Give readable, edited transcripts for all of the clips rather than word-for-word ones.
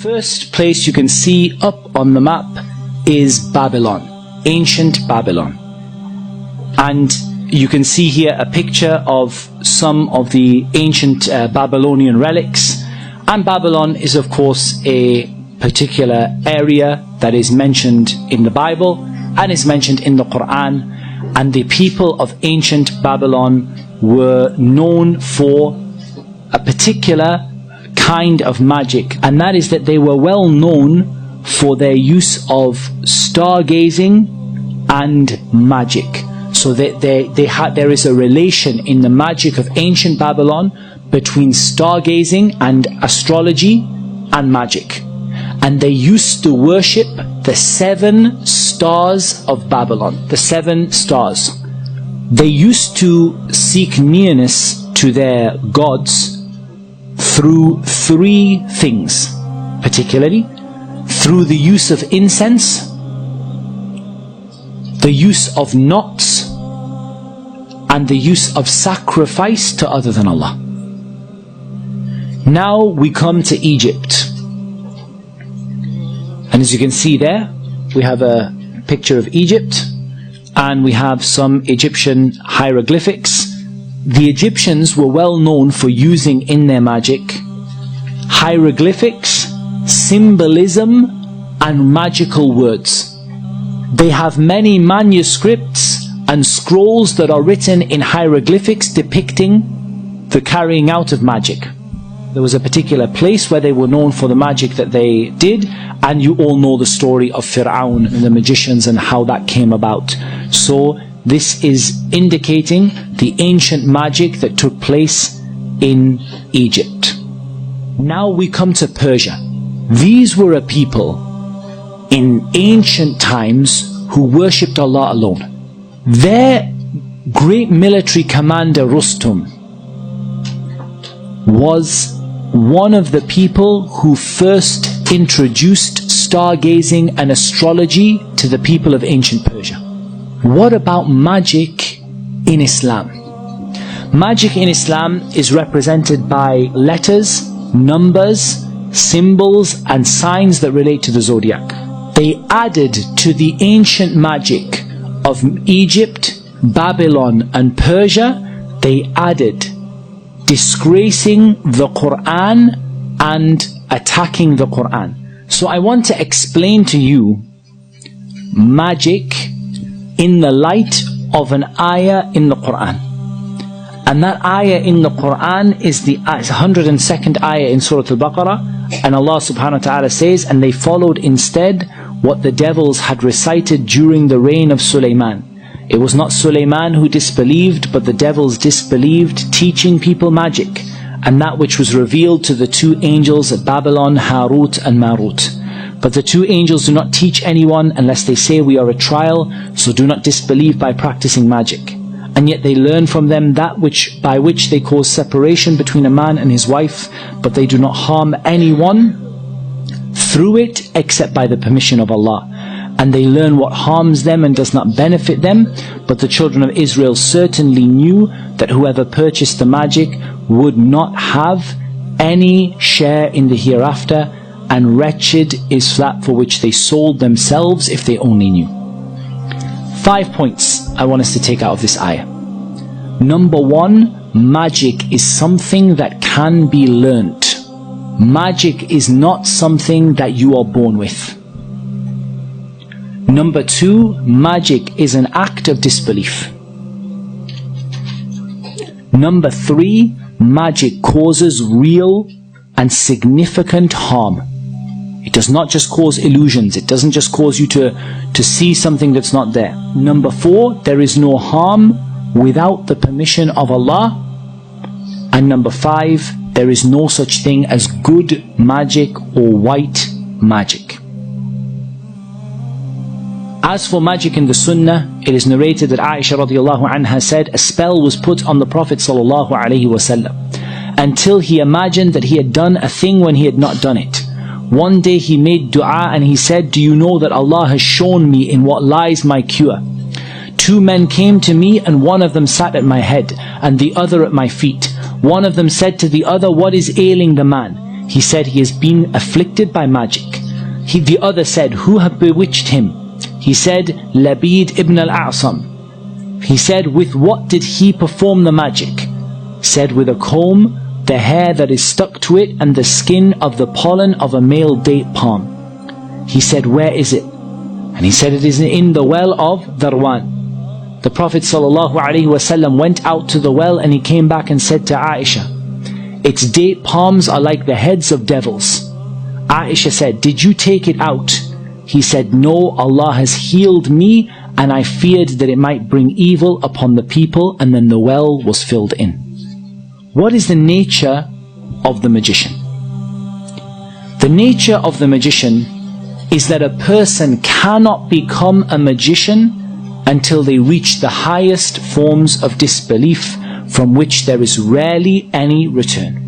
first place you can see up on the map is Babylon, ancient Babylon. And you can see here a picture of some of the ancient Babylonian relics. And Babylon is of course a particular area that is mentioned in the Bible and is mentioned in the Quran. And the people of ancient Babylon were known for a particular kind of magic, and that is that they were well known for their use of stargazing and magic. So there is a relation in the magic of ancient Babylon between stargazing and astrology and magic. And they used to worship the 7 stars of Babylon, the 7 stars. They used to seek nearness to their gods through 3 things, particularly through the use of incense, the use of knots, and the use of sacrifice to other than Allah. Now we come to Egypt. And as you can see there, we have a picture of Egypt, and we have some Egyptian hieroglyphics. The Egyptians were well known for using in their magic hieroglyphics, symbolism, and magical words. They have many manuscripts and scrolls that are written in hieroglyphics depicting the carrying out of magic. There was a particular place where they were known for the magic that they did, and you all know the story of Fir'aun and the magicians and how that came about. So this is indicating the ancient magic that took place in Egypt. Now we come to Persia. These were a people in ancient times who worshipped Allah alone. Their great military commander Rustum was one of the people who first introduced stargazing and astrology to the people of ancient Persia. What about magic in Islam? Magic in Islam is represented by letters, numbers, symbols, and signs that relate to the zodiac. They added to the ancient magic of Egypt, Babylon, and Persia, they added disgracing the Quran and attacking the Quran. So I want to explain to you magic in the light of an ayah in the Quran. And that ayah in the Quran is the 102nd ayah in Surah Al-Baqarah. And Allah subhanahu wa ta'ala says, and they followed instead what the devils had recited during the reign of Sulaiman. It was not Sulaiman who disbelieved, but the devils disbelieved, teaching people magic, and that which was revealed to the 2 angels at Babylon, Harut and Marut. But the 2 angels do not teach anyone unless they say we are a trial, so do not disbelieve by practicing magic. And yet they learn from them that by which they cause separation between a man and his wife, but they do not harm anyone through it except by the permission of Allah. And they learn what harms them and does not benefit them. But the children of Israel certainly knew that whoever purchased the magic would not have any share in the hereafter, and wretched is that for which they sold themselves if they only knew. 5 points I want us to take out of this ayah. Number 1, magic is something that can be learnt. Magic is not something that you are born with. Number 2, magic is an act of disbelief. Number 3, magic causes real and significant harm. It does not just cause illusions. It doesn't just cause you to see something that's not there. Number 4, there is no harm without the permission of Allah. And number 5, there is no such thing as good magic or white magic. As for magic in the Sunnah, it is narrated that Aisha radiallahu anha said, a spell was put on the Prophet sallallahu alaihi wasallam until he imagined that he had done a thing when he had not done it. One day he made dua and he said, do you know that Allah has shown me in what lies my cure? 2 men came to me, and one of them sat at my head and the other at my feet. One of them said to the other, what is ailing the man? He said, he has been afflicted by magic. The other said, who have bewitched him? He said, Labid ibn al-A'sam. He said, with what did he perform the magic? Said, with a comb, the hair that is stuck to it, and the skin of the pollen of a male date palm. He said, where is it? And he said, it is in the well of Dharwan. The Prophet ﷺ went out to the well and he came back and said to Aisha, its date palms are like the heads of devils. Aisha said, did you take it out? He said, no, Allah has healed me and I feared that it might bring evil upon the people, and then the well was filled in. What is the nature of the magician? The nature of the magician is that a person cannot become a magician until they reach the highest forms of disbelief, from which there is rarely any return.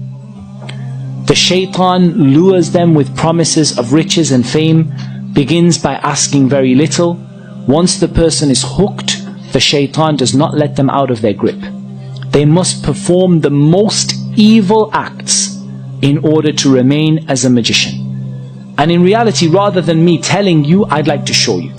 The shaitan lures them with promises of riches and fame, begins by asking very little. Once the person is hooked, the shaitan does not let them out of their grip. They must perform the most evil acts in order to remain as a magician. And in reality, rather than me telling you, I'd like to show you.